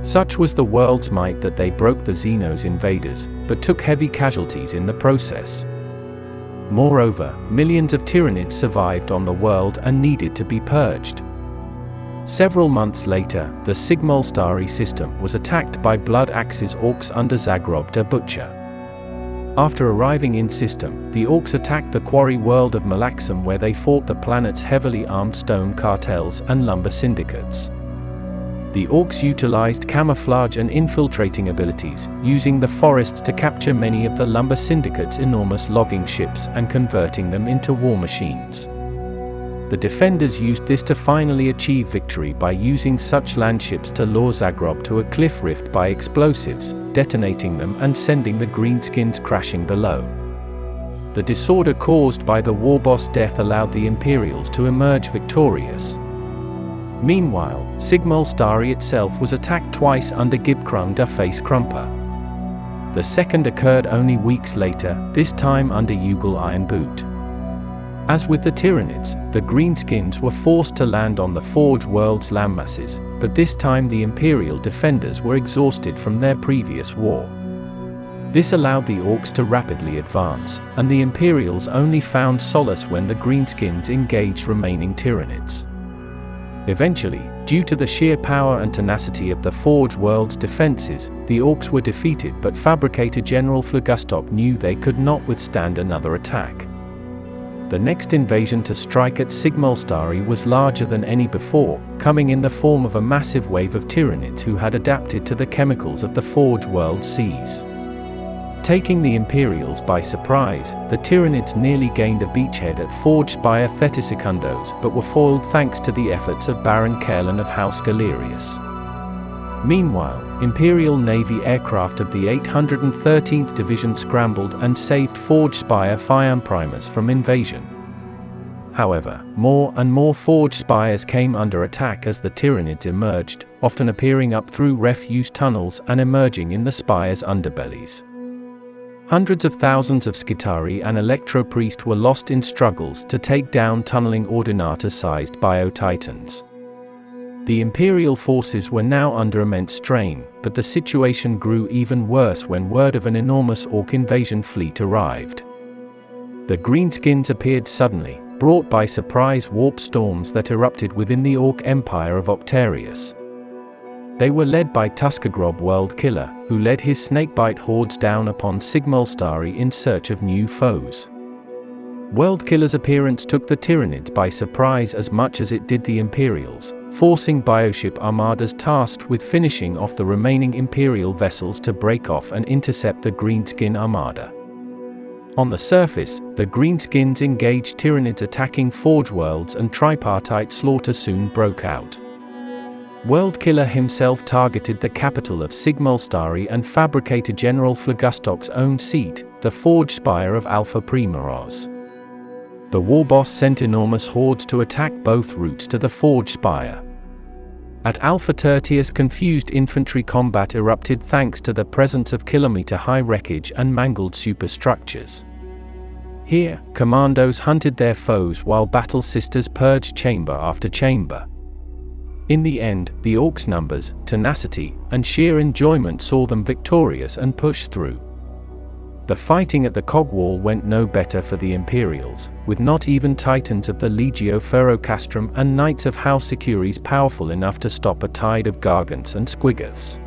Such was the world's might that they broke the Xenos invaders, but took heavy casualties in the process. Moreover, millions of Tyranids survived on the world and needed to be purged. Several months later, the Sigma-Ulstari system was attacked by Blood Axe's Orks under Zagrob the Butcher. After arriving in system, the Orks attacked the quarry world of Malaxum, where they fought the planet's heavily armed stone cartels and lumber syndicates. The Orks utilized camouflage and infiltrating abilities, using the forests to capture many of the lumber syndicate's enormous logging ships and converting them into war machines. The defenders used this to finally achieve victory by using such landships to lure Zagrob to a cliff rift by explosives, detonating them and sending the greenskins crashing below. The disorder caused by the warboss death allowed the Imperials to emerge victorious. Meanwhile, Sigma-Ulstari itself was attacked twice under Ghibkrung da Face Crumper. The second occurred only weeks later, this time under Ugal Iron Boot. As with the Tyranids, the Greenskins were forced to land on the Forge world's landmasses, but this time the Imperial defenders were exhausted from their previous war. This allowed the Orks to rapidly advance, and the Imperials only found solace when the Greenskins engaged remaining Tyranids. Eventually, due to the sheer power and tenacity of the Forge world's defenses, the Orks were defeated, but Fabricator General Phlegustok knew they could not withstand another attack. The next invasion to strike at Sigma-Ulstari was larger than any before, coming in the form of a massive wave of Tyranids who had adapted to the chemicals of the Forge world seas. Taking the Imperials by surprise, the Tyranids nearly gained a beachhead at Forge Spire Thetisecundos, but were foiled thanks to the efforts of Baron Kerlan of House Galerius. Meanwhile, Imperial Navy aircraft of the 813th Division scrambled and saved Forge Spire Fiam primers from invasion. However, more and more Forge Spires came under attack as the Tyranids emerged, often appearing up through refuse tunnels and emerging in the Spire's underbellies. Hundreds of thousands of Scutari and Electro-Priest were lost in struggles to take down tunneling Ordinata-sized Bio-Titans. The Imperial forces were now under immense strain, but the situation grew even worse when word of an enormous Ork invasion fleet arrived. The Greenskins appeared suddenly, brought by surprise warp storms that erupted within the Ork Empire of Octarius. They were led by Tuskagrob World Killer, who led his snakebite hordes down upon Sigma-Ulstari in search of new foes. World Killer's appearance took the Tyranids by surprise as much as it did the Imperials, forcing bioship armadas tasked with finishing off the remaining Imperial vessels to break off and intercept the Greenskin armada. On the surface, the Greenskins engaged Tyranids attacking Forge worlds, and tripartite slaughter soon broke out. World Killer himself targeted the capital of Sigma-Ulstari and Fabricator General Phlegustok's own seat, the Forge Spire of Alpha Primaros. The warboss sent enormous hordes to attack both routes to the Forge Spire. At Alpha Tertius, confused infantry combat erupted thanks to the presence of kilometer-high wreckage and mangled superstructures. Here, commandos hunted their foes while battle sisters purged chamber after chamber. In the end, the Orks' numbers, tenacity, and sheer enjoyment saw them victorious and pushed through. The fighting at the Cogwall went no better for the Imperials, with not even Titans of the Legio Ferro-Castrum and Knights of House Securis powerful enough to stop a tide of Gargants and Squiggoths.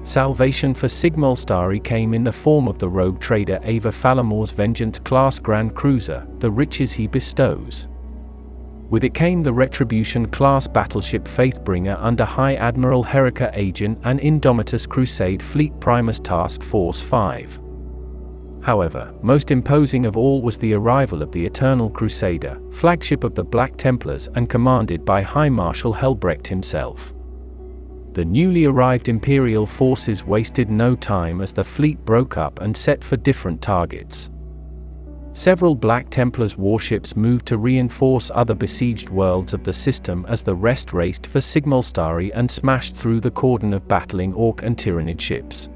Salvation for Sigma-Ulstari came in the form of the rogue trader Ava Falamor's Vengeance-class Grand Cruiser, the riches he bestows. With it came the Retribution-class battleship Faithbringer under High Admiral Herika Agin and Indomitus Crusade Fleet Primus Task Force 5. However, most imposing of all was the arrival of the Eternal Crusader, flagship of the Black Templars and commanded by High Marshal Helbrecht himself. The newly arrived Imperial forces wasted no time as the fleet broke up and set for different targets. Several Black Templars warships moved to reinforce other besieged worlds of the system as the rest raced for Sigma-Ulstari and smashed through the cordon of battling Ork and Tyranid ships.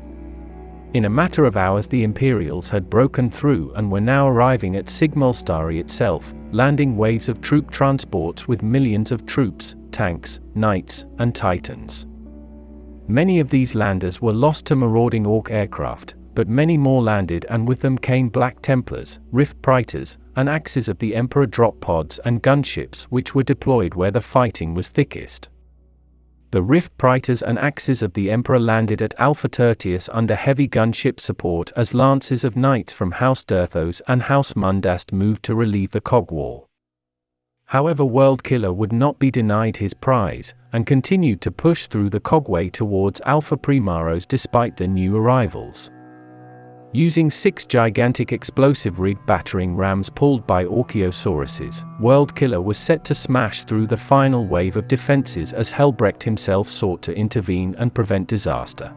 In a matter of hours the Imperials had broken through and were now arriving at Sigma-Ulstari itself, landing waves of troop transports with millions of troops, tanks, knights, and titans. Many of these landers were lost to marauding Ork aircraft, but many more landed, and with them came Black Templars, Rift Praetors, and axes of the Emperor drop pods and gunships which were deployed where the fighting was thickest. The Rift Praetors and axes of the Emperor landed at Alpha Tertius under heavy gunship support as lances of knights from House Durthos and House Mundast moved to relieve the cog wall. However, Worldkiller would not be denied his prize, and continued to push through the cogway towards Alpha Primaros despite the new arrivals. Using 6 gigantic explosive-rigged battering rams pulled by Orkiosauruses, Worldkiller was set to smash through the final wave of defenses as Helbrecht himself sought to intervene and prevent disaster.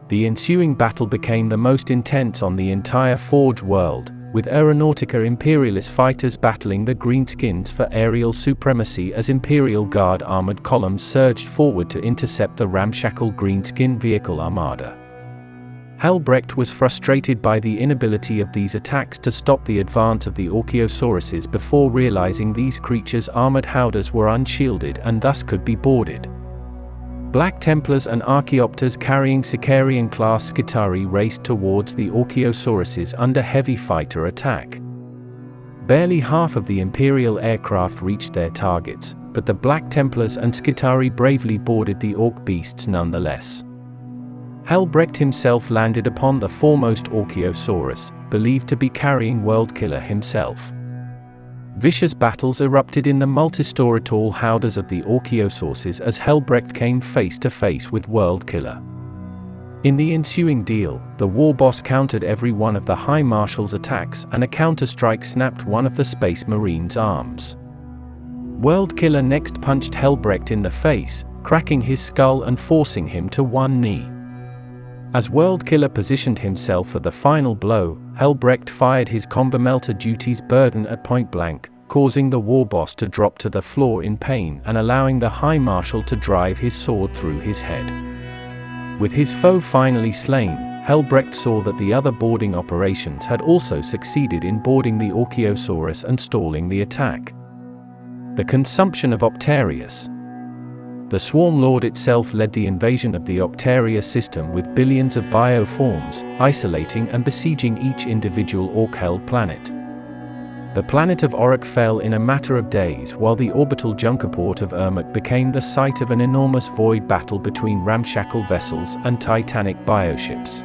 The ensuing battle became the most intense on the entire Forge world, with Aeronautica Imperialis fighters battling the Greenskins for aerial supremacy as Imperial Guard armored columns surged forward to intercept the ramshackle Greenskin vehicle armada. Helbrecht was frustrated by the inability of these attacks to stop the advance of the Orkiosauruses before realizing these creatures' armored howdahs were unshielded and thus could be boarded. Black Templars and Archaeopters carrying Sicarian-class Skitarii raced towards the Orkiosauruses under heavy fighter attack. Barely half of the Imperial aircraft reached their targets, but the Black Templars and Skitarii bravely boarded the Ork beasts nonetheless. Helbrecht himself landed upon the foremost Orkiosaurus, believed to be carrying Worldkiller himself. Vicious battles erupted in the multistoritall howdahs of the Orkiosauruses as Helbrecht came face to face with Worldkiller. In the ensuing deal, the war boss countered every one of the High Marshal's attacks and a counterstrike snapped one of the Space Marine's arms. Worldkiller next punched Helbrecht in the face, cracking his skull and forcing him to one knee. As Worldkiller positioned himself for the final blow, Helbrecht fired his Combamelter duty's burden at point blank, causing the war boss to drop to the floor in pain and allowing the High Marshal to drive his sword through his head. With his foe finally slain, Helbrecht saw that the other boarding operations had also succeeded in boarding the Orkiosaurus and stalling the attack. The Consumption of Octarius. The Swarm Lord itself led the invasion of the Octarius system with billions of bioforms, isolating and besieging each individual Ork-held planet. The planet of Orrok fell in a matter of days while the orbital junkerport of Ermak became the site of an enormous void battle between ramshackle vessels and titanic bioships.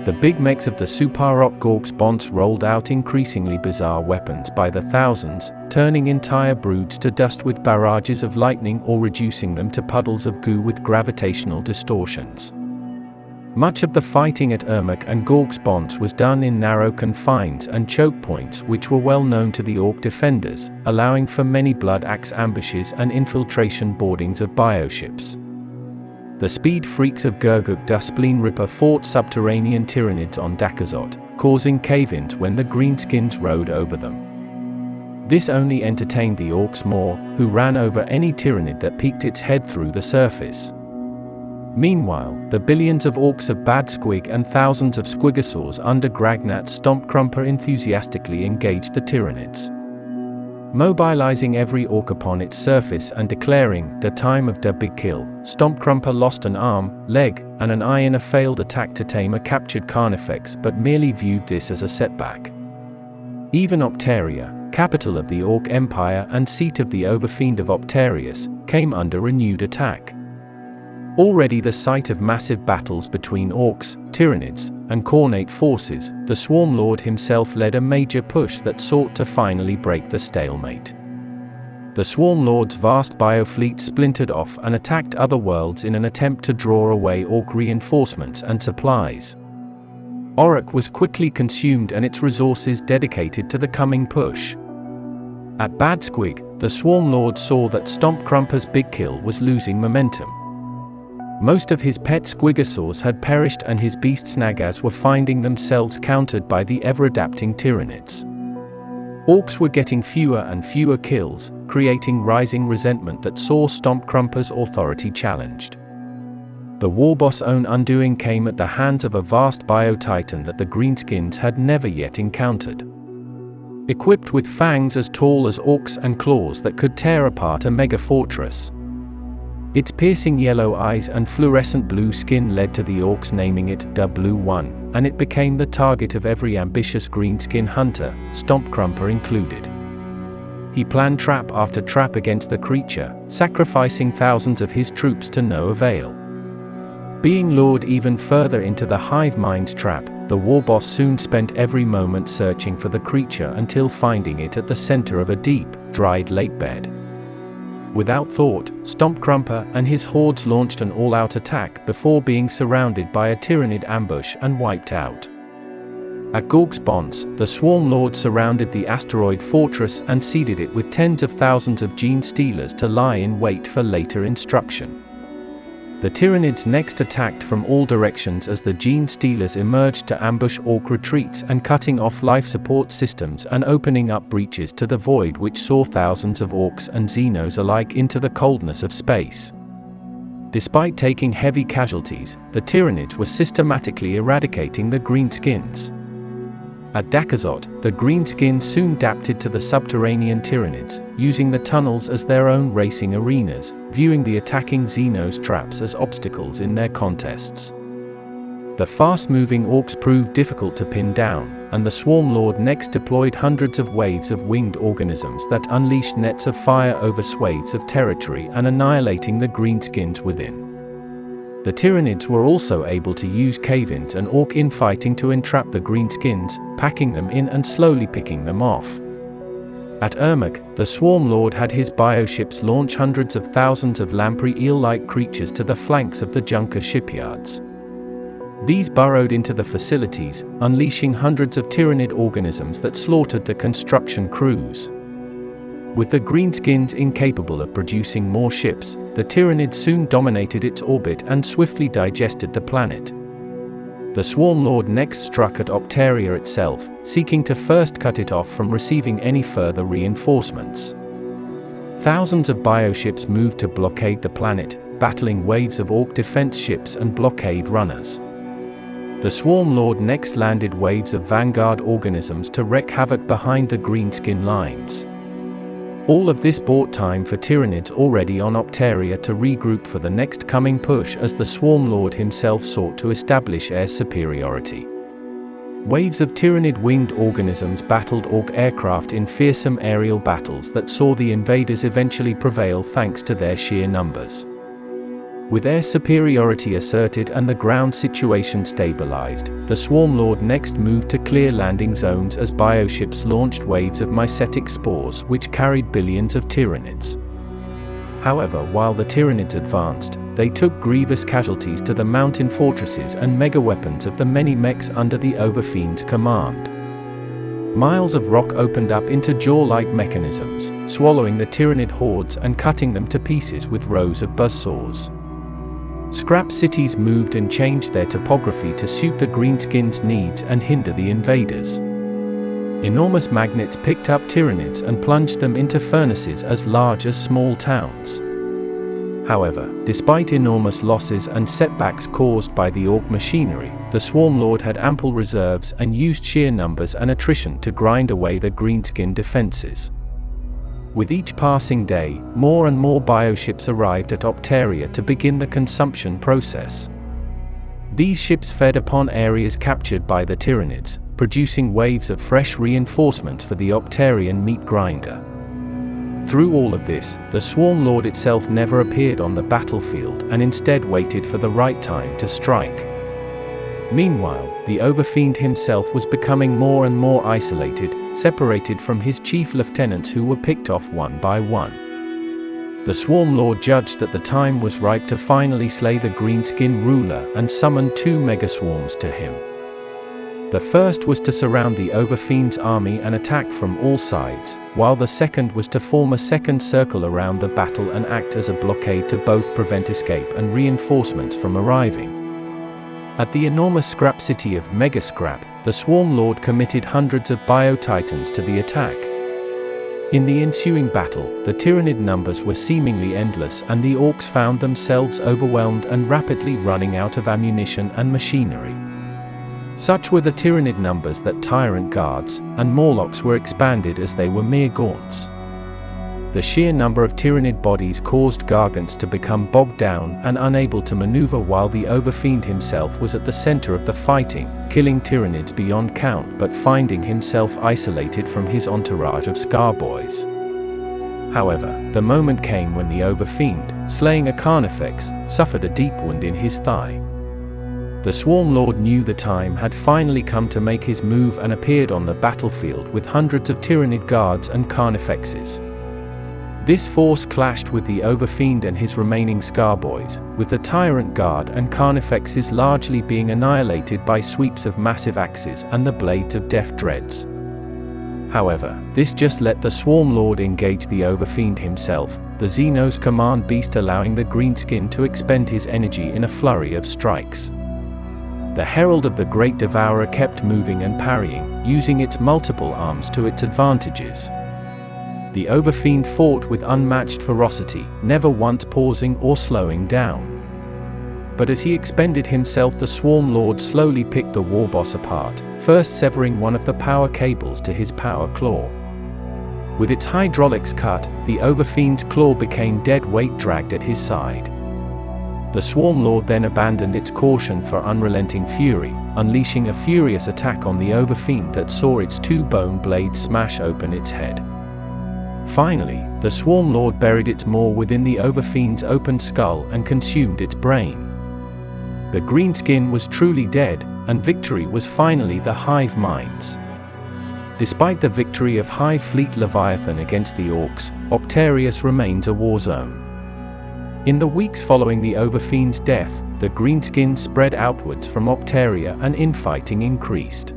The big mechs of the Suparok Ghazghkull rolled out increasingly bizarre weapons by the thousands, turning entire broods to dust with barrages of lightning or reducing them to puddles of goo with gravitational distortions. Much of the fighting at Ermak and Ghazghkull was done in narrow confines and choke points which were well known to the Ork defenders, allowing for many blood axe ambushes and infiltration boardings of bioships. The speed freaks of Ghurghkull Spleen Ripper fought subterranean Tyranids on Dakazot, causing cave-ins when the Greenskins rode over them. This only entertained the Orks more, who ran over any Tyranid that peeked its head through the surface. Meanwhile, the billions of Orks of Bad Squig and thousands of Squigosaurs under Gragnat Stompkrumper enthusiastically engaged the Tyranids. Mobilizing every Ork upon its surface and declaring, "The time of the big kill," Stompkrumper lost an arm, leg, and an eye in a failed attack to tame a captured Carnifex but merely viewed this as a setback. Even Octaria, capital of the Ork Empire and seat of the Overfiend of Octarius, came under renewed attack. Already the site of massive battles between Orks, Tyranids, and Khornate forces, the Swarm Lord himself led a major push that sought to finally break the stalemate. The Swarm Lord's vast biofleet splintered off and attacked other worlds in an attempt to draw away Ork reinforcements and supplies. Orrok was quickly consumed and its resources dedicated to the coming push. At Bad Squig, the Swarm Lord saw that Stompkrumper's big kill was losing momentum. Most of his pet squigosaurs had perished and his beast Snagas were finding themselves countered by the ever-adapting Tyranids. Orks were getting fewer and fewer kills, creating rising resentment that saw Stompkrumper's authority challenged. The Warboss' own undoing came at the hands of a vast bio-titan that the Greenskins had never yet encountered. Equipped with fangs as tall as orcs and claws that could tear apart a mega-fortress. Its piercing yellow eyes and fluorescent blue skin led to the Orks naming it the Blue One, and it became the target of every ambitious greenskin hunter, Stompkrumper included. He planned trap after trap against the creature, sacrificing thousands of his troops to no avail. Being lured even further into the hive mind's trap, the Warboss soon spent every moment searching for the creature until finding it at the center of a deep, dried lakebed. Without thought, Stompkrumper and his hordes launched an all-out attack before being surrounded by a Tyranid ambush and wiped out. At Ghorgsbons, the Swarm Lord surrounded the asteroid fortress and seeded it with tens of thousands of gene stealers to lie in wait for later instruction. The Tyranids next attacked from all directions as the gene stealers emerged to ambush Ork retreats and cutting off life support systems and opening up breaches to the void which saw thousands of Orks and Xenos alike into the coldness of space. Despite taking heavy casualties, the Tyranids were systematically eradicating the Greenskins. At Dakazot, the Greenskins soon adapted to the subterranean Tyranids, using the tunnels as their own racing arenas, viewing the attacking Xenos traps as obstacles in their contests. The fast-moving Orks proved difficult to pin down, and the Swarm Lord next deployed hundreds of waves of winged organisms that unleashed nets of fire over swathes of territory and annihilating the Greenskins within. The Tyranids were also able to use cave-ins and Ork infighting to entrap the Greenskins, packing them in and slowly picking them off. At Ermak, the Swarm Lord had his bioships launch hundreds of thousands of lamprey eel-like creatures to the flanks of the Junker shipyards. These burrowed into the facilities, unleashing hundreds of Tyranid organisms that slaughtered the construction crews. With the Greenskins incapable of producing more ships, the Tyranids soon dominated its orbit and swiftly digested the planet. The Swarm Lord next struck at Octaria itself, seeking to first cut it off from receiving any further reinforcements. Thousands of bioships moved to blockade the planet, battling waves of Ork defense ships and blockade runners. The Swarm Lord next landed waves of vanguard organisms to wreak havoc behind the Greenskin lines. All of this bought time for Tyranids already on Octaria to regroup for the next coming push as the Swarm Lord himself sought to establish air superiority. Waves of Tyranid winged organisms battled Ork aircraft in fearsome aerial battles that saw the invaders eventually prevail thanks to their sheer numbers. With air superiority asserted and the ground situation stabilized, the Swarm Lord next moved to clear landing zones as bioships launched waves of mycetic spores which carried billions of Tyranids. However, while the Tyranids advanced, they took grievous casualties to the mountain fortresses and mega-weapons of the many mechs under the Overfiend's command. Miles of rock opened up into jaw-like mechanisms, swallowing the Tyranid hordes and cutting them to pieces with rows of buzzsaws. Scrap cities moved and changed their topography to suit the Greenskins' needs and hinder the invaders. Enormous magnets picked up Tyranids and plunged them into furnaces as large as small towns. However, despite enormous losses and setbacks caused by the Ork machinery, the Swarm Lord had ample reserves and used sheer numbers and attrition to grind away the Greenskin defenses. With each passing day, more and more bioships arrived at Octaria to begin the consumption process. These ships fed upon areas captured by the Tyranids, producing waves of fresh reinforcements for the Octarian meat grinder. Through all of this, the Swarm Lord itself never appeared on the battlefield and instead waited for the right time to strike. Meanwhile, the Overfiend himself was becoming more and more isolated, separated from his chief lieutenants who were picked off one by one. The Swarm Lord judged that the time was ripe to finally slay the Greenskin ruler and summoned 2 megaswarms to him. The first was to surround the Overfiend's army and attack from all sides, while the second was to form a second circle around the battle and act as a blockade to both prevent escape and reinforcements from arriving. At the enormous scrap city of Megascrap, the Swarm Lord committed hundreds of Bio-Titans to the attack. In the ensuing battle, the Tyranid numbers were seemingly endless and the Orks found themselves overwhelmed and rapidly running out of ammunition and machinery. Such were the Tyranid numbers that Tyrant Guards and Morlocks were expanded as they were mere gaunts. The sheer number of Tyranid bodies caused Gargants to become bogged down and unable to maneuver, while the Overfiend himself was at the center of the fighting, killing Tyranids beyond count but finding himself isolated from his entourage of Scarboys. However, the moment came when the Overfiend, slaying a Carnifex, suffered a deep wound in his thigh. The Swarm Lord knew the time had finally come to make his move and appeared on the battlefield with hundreds of Tyranid guards and Carnifexes. This force clashed with the Overfiend and his remaining Scarboys, with the Tyrant Guard and Carnifexes largely being annihilated by sweeps of massive axes and the blades of Death Dreads. However, this just let the Swarm Lord engage the Overfiend himself, the Xenos command beast, allowing the Greenskin to expend his energy in a flurry of strikes. The Herald of the Great Devourer kept moving and parrying, using its multiple arms to its advantages. The Overfiend fought with unmatched ferocity, never once pausing or slowing down. But as he expended himself, the Swarm Lord slowly picked the Warboss apart, first severing one of the power cables to his power claw. With its hydraulics cut, the Overfiend's claw became dead weight dragged at his side. The Swarm Lord then abandoned its caution for unrelenting fury, unleashing a furious attack on the Overfiend that saw its 2 bone blades smash open its head. Finally, the Swarm Lord buried its maw within the Overfiend's open skull and consumed its brain. The Greenskin was truly dead, and victory was finally the Hive Mind's. Despite the victory of Hive Fleet Leviathan against the Orks, Octarius remains a war zone. In the weeks following the Overfiend's death, the Greenskins spread outwards from Octaria and infighting increased.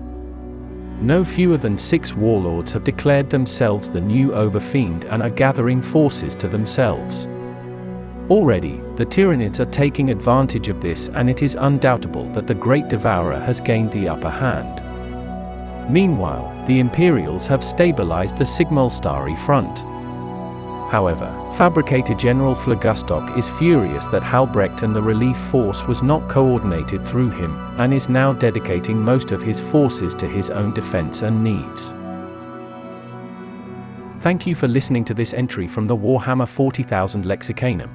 No fewer than 6 warlords have declared themselves the new Overfiend and are gathering forces to themselves. Already, the Tyranids are taking advantage of this, and it is undoubtable that the Great Devourer has gained the upper hand. Meanwhile, the Imperials have stabilized the Sigma-Ulstari front. However, Fabricator General Phlegustok is furious that Halbrecht and the relief force was not coordinated through him, and is now dedicating most of his forces to his own defense and needs. Thank you for listening to this entry from the Warhammer 40,000 Lexicanum.